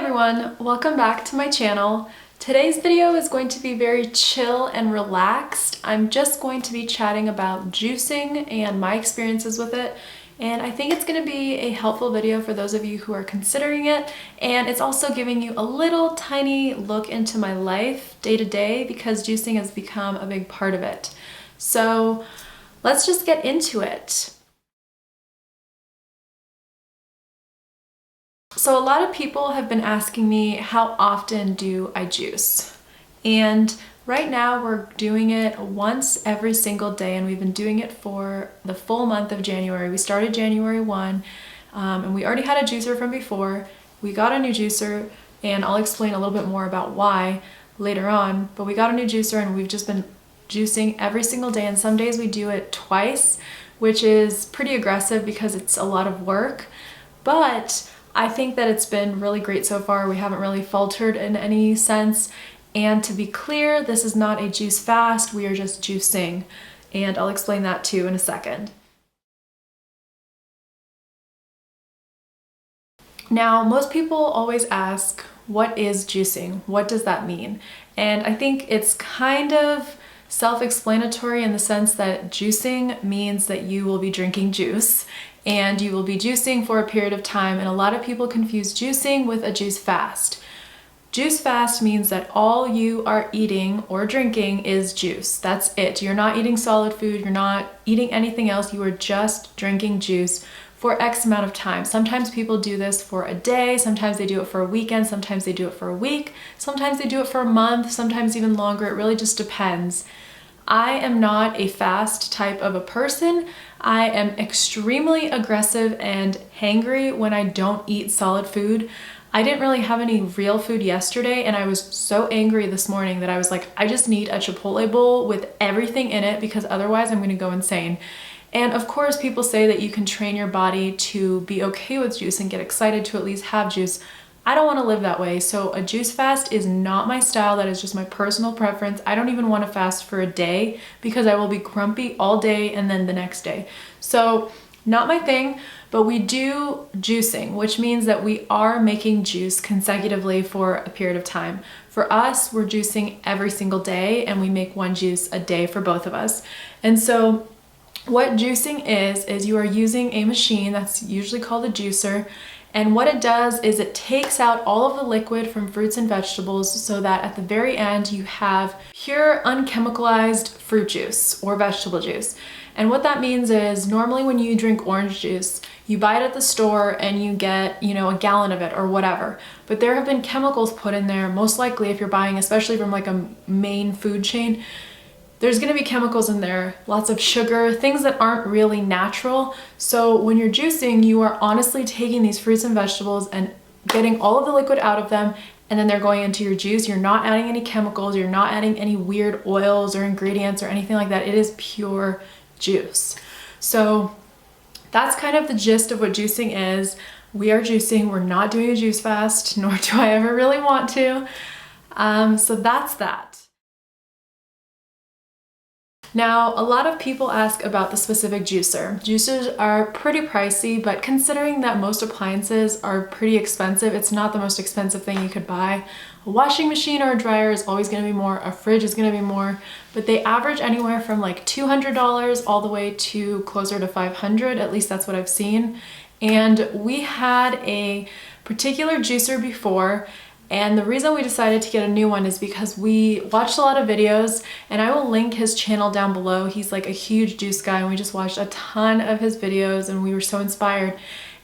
everyone, welcome back to my channel. Today's video is going to be very chill and relaxed. I'm just going to be chatting about juicing and my experiences with it, and I think it's going to be a helpful video for those of you who are considering it, and it's also giving you a little tiny look into my life day to day because juicing has become a big part of it. So let's just get into it. So a lot of people have been asking me, how often do I juice? And right now we're doing it once every single day, and we've been doing it for the full month of January. We started January 1, and we already had a juicer from before. We got a new juicer, and I'll explain a little bit more about why later on, but we got a new juicer and we've just been juicing every single day, and some days we do it twice, which is pretty aggressive because it's a lot of work, but I think that it's been really great so far. We haven't really faltered in any sense. And to be clear, this is not a juice fast, we are just juicing. And I'll explain that too in a second. Now, most people always ask, what is juicing? What does that mean? And I think it's kind of self-explanatory in the sense that juicing means that you will be drinking juice and you will be juicing for a period of time, and a lot of people confuse juicing with a juice fast. Juice fast means that all you are eating or drinking is juice. That's it. You're not eating solid food, you're not eating anything else, you are just drinking juice for X amount of time. Sometimes people do this for a day, sometimes they do it for a weekend, sometimes they do it for a week, sometimes they do it for a month, sometimes even longer. It really just depends. I am not a fast type of a person. I am extremely aggressive and hangry when I don't eat solid food. I didn't really have any real food yesterday, and I was so angry this morning that I was like, I just need a Chipotle bowl with everything in it because otherwise I'm gonna go insane. And of course, people say that you can train your body to be okay with juice and get excited to at least have juice. I don't want to live that way, so a juice fast is not my style. That is just my personal preference. I don't even want to fast for a day because I will be grumpy all day and then the next day. So not my thing, but we do juicing, which means that we are making juice consecutively for a period of time. For us, we're juicing every single day, and we make one juice a day for both of us. And so what juicing is you are using a machine that's usually called a juicer. And what it does is it takes out all of the liquid from fruits and vegetables so that at the very end you have pure unchemicalized fruit juice or vegetable juice. And what that means is normally when you drink orange juice, you buy it at the store and you get, a gallon of it or whatever. But there have been chemicals put in there, most likely if you're buying, especially from like a main food chain, there's going to be chemicals in there, lots of sugar, things that aren't really natural. So when you're juicing, you are honestly taking these fruits and vegetables and getting all of the liquid out of them, and then they're going into your juice. You're not adding any chemicals, you're not adding any weird oils or ingredients or anything like that. It is pure juice. So that's kind of the gist of what juicing is. We are juicing, we're not doing a juice fast, nor do I ever really want to. So that's that. Now, a lot of people ask about the specific juicer. Juicers are pretty pricey, but considering that most appliances are pretty expensive, it's not the most expensive thing you could buy. A washing machine or a dryer is always going to be more, a fridge is going to be more, but they average anywhere from like $200 all the way to closer to $500, at least that's what I've seen. And we had a particular juicer before, and the reason we decided to get a new one is because we watched a lot of videos, and I will link his channel down below. He's like a huge juice guy, and we just watched a ton of his videos and we were so inspired.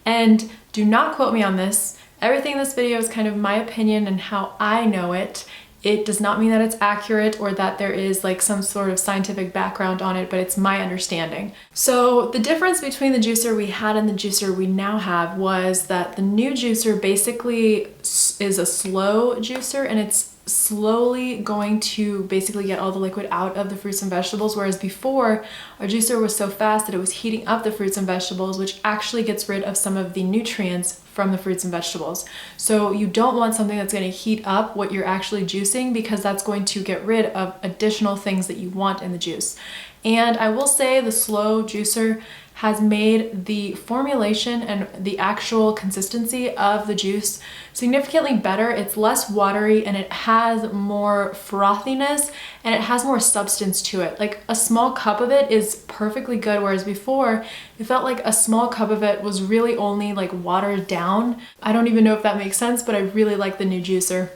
And do not quote me on this. Everything in this video is kind of my opinion and how I know it. It does not mean that it's accurate or that there is like some sort of scientific background on it, but it's my understanding. So the difference between the juicer we had and the juicer we now have was that the new juicer basically is a slow juicer, and it's slowly going to basically get all the liquid out of the fruits and vegetables, whereas before our juicer was so fast that it was heating up the fruits and vegetables, which actually gets rid of some of the nutrients from the fruits and vegetables. So you don't want something that's going to heat up what you're actually juicing, because that's going to get rid of additional things that you want in the juice. And I will say the slow juicer has made the formulation and the actual consistency of the juice significantly better. It's less watery and it has more frothiness and it has more substance to it. Like a small cup of it is perfectly good, whereas before it felt like a small cup of it was really only like watered down. I don't even know if that makes sense, but I really like the new juicer.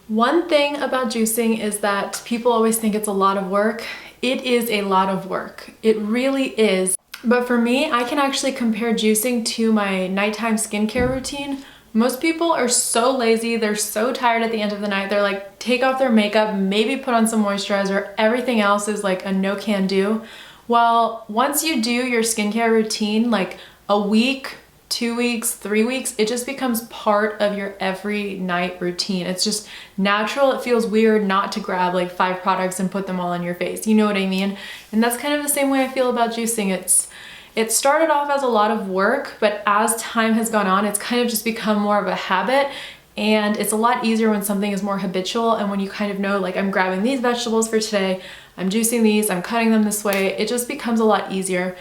One thing about juicing is that people always think it's a lot of work. It is a lot of work. It really is. But for me, I can actually compare juicing to my nighttime skincare routine. Most people are so lazy, they're so tired at the end of the night, they're like, take off their makeup, maybe put on some moisturizer, everything else is like a no can do. Well, once you do your skincare routine, like a week, 2 weeks, 3 weeks, it just becomes part of your every night routine. It's just natural. It feels weird not to grab like 5 products and put them all on your face. You know what I mean? And that's kind of the same way I feel about juicing. It started off as a lot of work, but as time has gone on, it's kind of just become more of a habit. And it's a lot easier when something is more habitual and when you kind of know, like, I'm grabbing these vegetables for today, I'm juicing these, I'm cutting them this way. It just becomes a lot easier.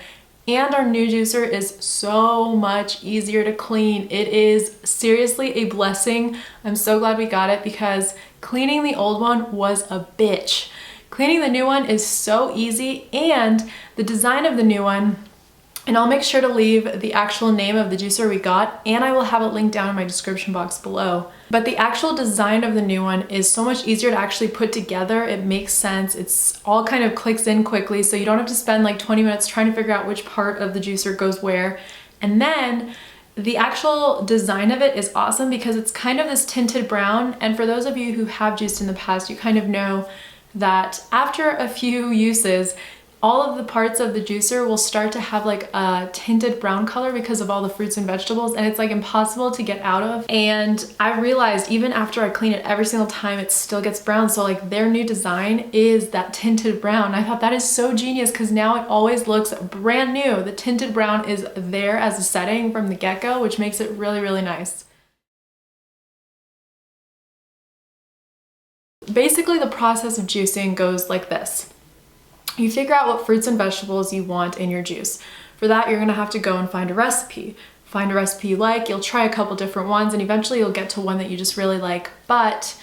And our new juicer is so much easier to clean. It is seriously a blessing. I'm so glad we got it because cleaning the old one was a bitch. Cleaning the new one is so easy, and the design of the new one, and I'll make sure to leave the actual name of the juicer we got, and I will have it linked down in my description box below. But the actual design of the new one is so much easier to actually put together. It makes sense. It's all kind of clicks in quickly, so you don't have to spend like 20 minutes trying to figure out which part of the juicer goes where. And then the actual design of it is awesome because it's kind of this tinted brown. And for those of you who have juiced in the past, you kind of know that after a few uses, all of the parts of the juicer will start to have like a tinted brown color because of all the fruits and vegetables, and it's like impossible to get out of. And I realized even after I clean it every single time, it still gets brown. So like their new design is that tinted brown. I thought that is so genius because now it always looks brand new. The tinted brown is there as a setting from the get-go, which makes it really, really nice. Basically, the process of juicing goes like this. You figure out what fruits and vegetables you want in your juice. For that, you're gonna have to go and find a recipe. Find a recipe you like, you'll try a couple different ones, and eventually you'll get to one that you just really like. But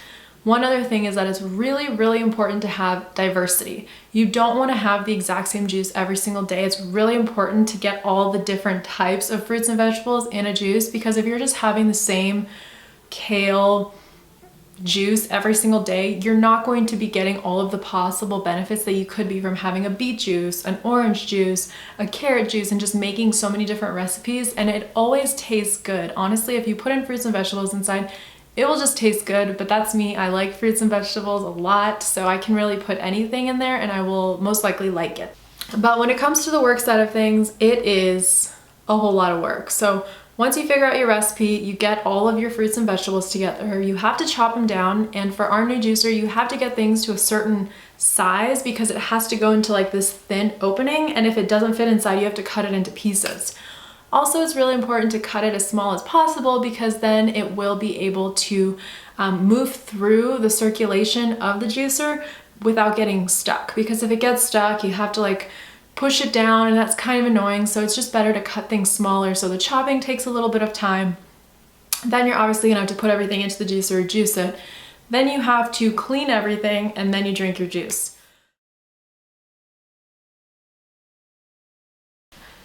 one other thing is that it's really, really important to have diversity. You don't wanna have the exact same juice every single day. It's really important to get all the different types of fruits and vegetables in a juice, because if you're just having the same kale juice every single day, you're not going to be getting all of the possible benefits that you could be from having a beet juice, an orange juice, a carrot juice, and just making so many different recipes. And it always tastes good. Honestly, if you put in fruits and vegetables inside, it will just taste good. But that's me. I like fruits and vegetables a lot, so I can really put anything in there and I will most likely like it. But when it comes to the work side of things, it is a whole lot of work. So once you figure out your recipe, you get all of your fruits and vegetables together. You have to chop them down, and for our new juicer, you have to get things to a certain size because it has to go into like this thin opening, and if it doesn't fit inside, you have to cut it into pieces. Also, it's really important to cut it as small as possible because then it will be able to move through the circulation of the juicer without getting stuck. Because if it gets stuck, you have to like push it down, and that's kind of annoying. So it's just better to cut things smaller. So the chopping takes a little bit of time. Then you're obviously gonna have to put everything into the juicer, juice it. Then you have to clean everything, and then you drink your juice.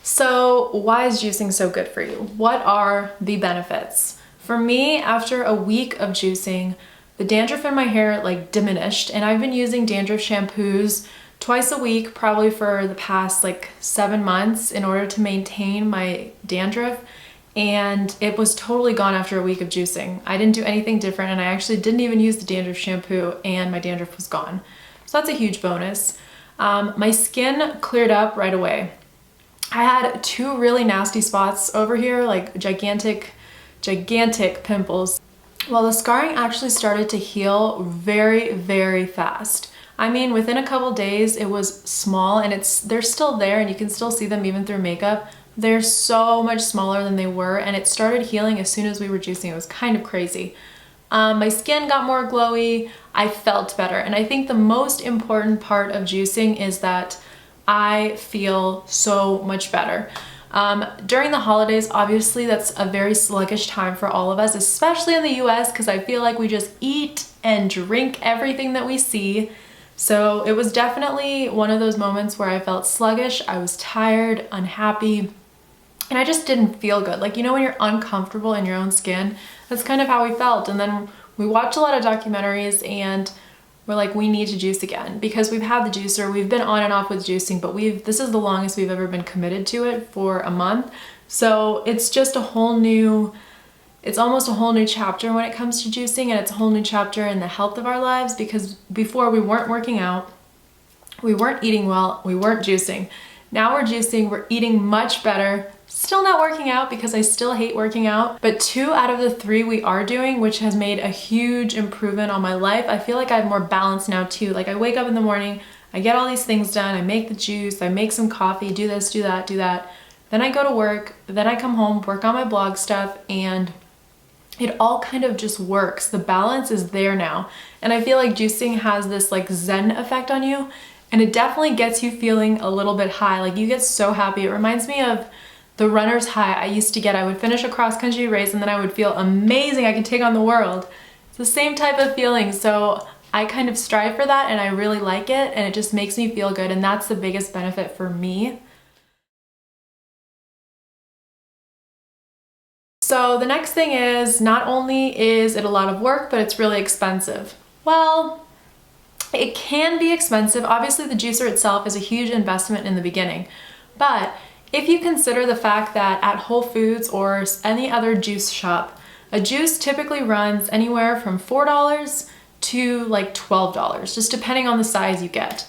So why is juicing so good for you? What are the benefits? For me, after a week of juicing, the dandruff in my hair like diminished, and I've been using dandruff shampoos twice a week, probably for the past like 7 months in order to maintain my dandruff. And it was totally gone after a week of juicing. I didn't do anything different, and I actually didn't even use the dandruff shampoo, and my dandruff was gone. So that's a huge bonus. My skin cleared up right away. I had 2 really nasty spots over here, like gigantic pimples. Well, the scarring actually started to heal very, very fast. I mean, within a couple days, it was small, and they're still there, and you can still see them even through makeup. They're so much smaller than they were, and it started healing as soon as we were juicing. It was kind of crazy. My skin got more glowy. I felt better, and I think the most important part of juicing is that I feel so much better. During the holidays, obviously that's a very sluggish time for all of us, especially in the US, because I feel like we just eat and drink everything that we see. So it was definitely one of those moments where I felt sluggish, I was tired, unhappy, and I just didn't feel good. Like, you know, when you're uncomfortable in your own skin, that's kind of how we felt. And then we watched a lot of documentaries and we're like, we need to juice again, because we've had the juicer, we've been on and off with juicing, but this is the longest we've ever been committed to it, for a month. So it's just it's almost a whole new chapter when it comes to juicing, and it's a whole new chapter in the health of our lives, because before we weren't working out, we weren't eating well, we weren't juicing. Now we're juicing, we're eating much better. Still not working out because I still hate working out, but 2 out of the 3 we are doing, which has made a huge improvement on my life. I feel like I have more balance now too. Like, I wake up in the morning, I get all these things done, I make the juice, I make some coffee, do this, do that, do that. Then I go to work, then I come home, work on my blog stuff, and it all kind of just works. The balance is there now. And I feel like juicing has this like Zen effect on you, and it definitely gets you feeling a little bit high. Like, you get so happy. It reminds me of the runner's high I used to get. I would finish a cross-country race and then I would feel amazing, I could take on the world. It's the same type of feeling, so I kind of strive for that and I really like it, and it just makes me feel good, and that's the biggest benefit for me. So the next thing is, not only is it a lot of work, but it's really expensive. Well, it can be expensive. Obviously the juicer itself is a huge investment in the beginning, but if you consider the fact that at Whole Foods or any other juice shop, a juice typically runs anywhere from $4 to like $12, just depending on the size you get.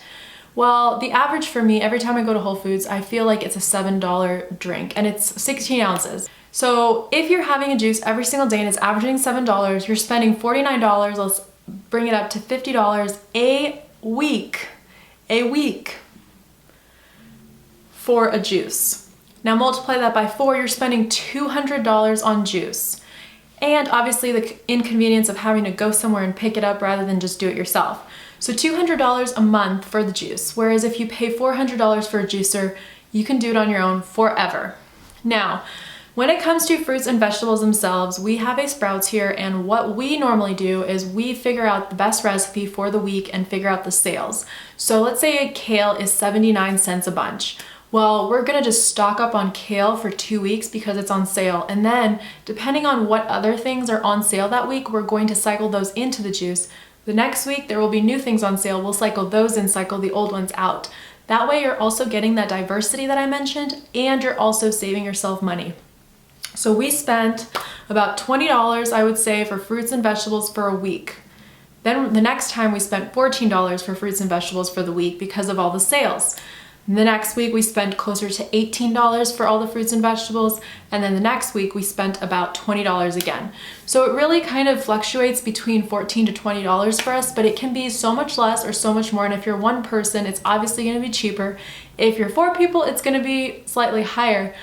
Well, the average for me, every time I go to Whole Foods, I feel like it's a $7 drink, and it's 16 ounces. So if you're having a juice every single day and it's averaging $7, you're spending $49, let's bring it up to $50 a week for a juice. Now multiply that by 4, you're spending $200 on juice. And obviously the inconvenience of having to go somewhere and pick it up rather than just do it yourself. So $200 a month for the juice, whereas if you pay $400 for a juicer, you can do it on your own forever. Now, when it comes to fruits and vegetables themselves, we have a Sprouts here, and what we normally do is we figure out the best recipe for the week and figure out the sales. So let's say a kale is 79 cents a bunch. Well, we're gonna just stock up on kale for 2 weeks because it's on sale. And then depending on what other things are on sale that week, we're going to cycle those into the juice. The next week, there will be new things on sale. We'll cycle those in, cycle the old ones out. That way you're also getting that diversity that I mentioned, and you're also saving yourself money. So we spent about $20, I would say, for fruits and vegetables for a week. Then the next time we spent $14 for fruits and vegetables for the week because of all the sales. The next week we spent closer to $18 for all the fruits and vegetables, and then the next week we spent about $20 again. So it really kind of fluctuates between $14 to $20 for us, but it can be so much less or so much more, and if you're one person, it's obviously going to be cheaper. If you're 4 people, it's going to be slightly higher,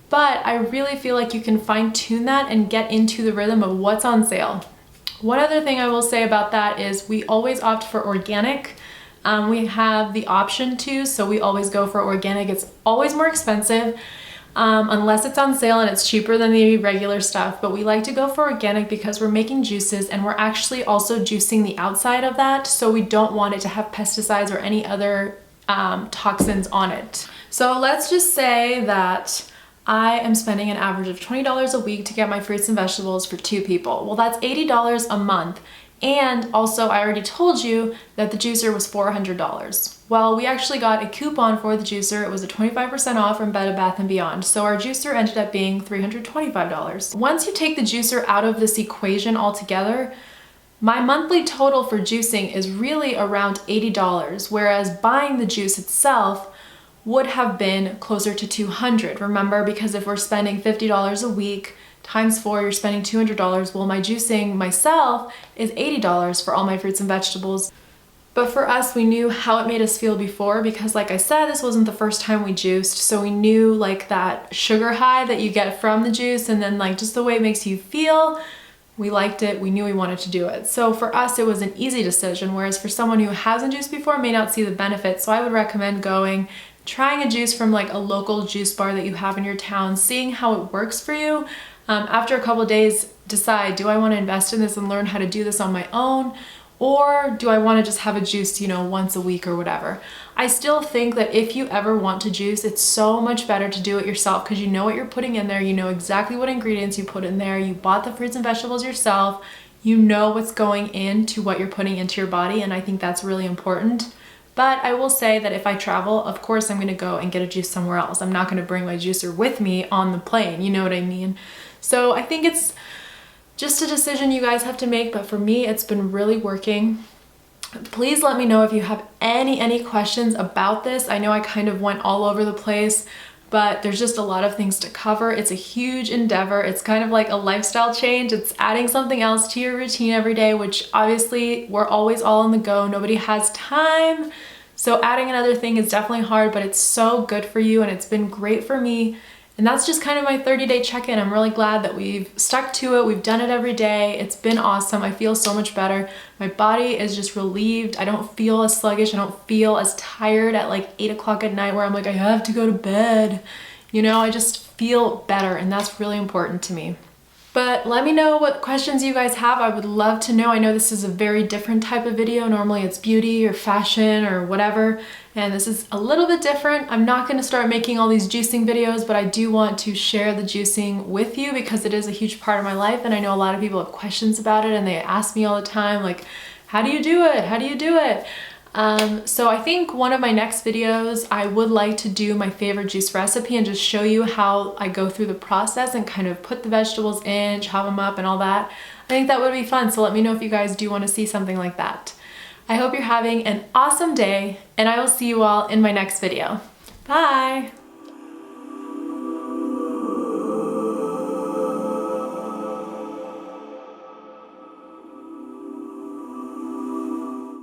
but I really feel like you can fine-tune that and get into the rhythm of what's on sale. One other thing I will say about that is we always opt for organic. We have the option to, so we always go for organic. It's always more expensive unless it's on sale and it's cheaper than the regular stuff, but we like to go for organic because we're making juices and we're actually also juicing the outside of that, so we don't want it to have pesticides or any other toxins on it. So let's just say that I am spending an average of $20 a week to get my fruits and vegetables for 2 people. Well, that's $80 a month. And also, I already told you that the juicer was $400. Well, we actually got a coupon for the juicer. It was a 25% off from Bed Bath & Beyond. So our juicer ended up being $325. Once you take the juicer out of this equation altogether, my monthly total for juicing is really around $80, whereas buying the juice itself would have been closer to $200. Remember, because if we're spending $50 a week, times 4, you're spending $200. Well, my juicing myself is $80 for all my fruits and vegetables. But for us, we knew how it made us feel before, because like I said, this wasn't the first time we juiced. So we knew like that sugar high that you get from the juice, and then like just the way it makes you feel. We liked it, we knew we wanted to do it. So for us, it was an easy decision, whereas for someone who hasn't juiced before may not see the benefit. So I would recommend going trying a juice from like a local juice bar that you have in your town, seeing how it works for you. After a couple of days, decide, do I want to invest in this and learn how to do this on my own? Or do I want to just have a juice, you know, once a week or whatever? I still think that if you ever want to juice, it's so much better to do it yourself because you know what you're putting in there, you know exactly what ingredients you put in there, you bought the fruits and vegetables yourself, you know what's going into what you're putting into your body, and I think that's really important. But I will say that if I travel, of course I'm going to go and get a juice somewhere else. I'm not going to bring my juicer with me on the plane, you know what I mean? So I think it's just a decision you guys have to make, but for me, it's been really working. Please let me know if you have any questions about this. I know I kind of went all over the place, but there's just a lot of things to cover. It's a huge endeavor. It's kind of like a lifestyle change. It's adding something else to your routine every day, which obviously we're always all on the go. Nobody has time. So adding another thing is definitely hard, but it's so good for you and it's been great for me. And that's just kind of my 30-day check-in. I'm really glad that we've stuck to it. We've done it every day. It's been awesome. I feel so much better. My body is just relieved. I don't feel as sluggish. I don't feel as tired at like 8 o'clock at night where I'm like, I have to go to bed. You know, I just feel better and that's really important to me. But let me know what questions you guys have. I would love to know. I know this is a very different type of video. Normally it's beauty or fashion or whatever, and this is a little bit different. I'm not going to start making all these juicing videos, but I do want to share the juicing with you because it is a huge part of my life, and I know a lot of people have questions about it and they ask me all the time, like, how do you do it? How do you do it? So I think one of my next videos, I would like to do my favorite juice recipe and just show you how I go through the process and kind of put the vegetables in, chop them up and all that. I think that would be fun. So let me know if you guys do want to see something like that. I hope you're having an awesome day and I will see you all in my next video. Bye!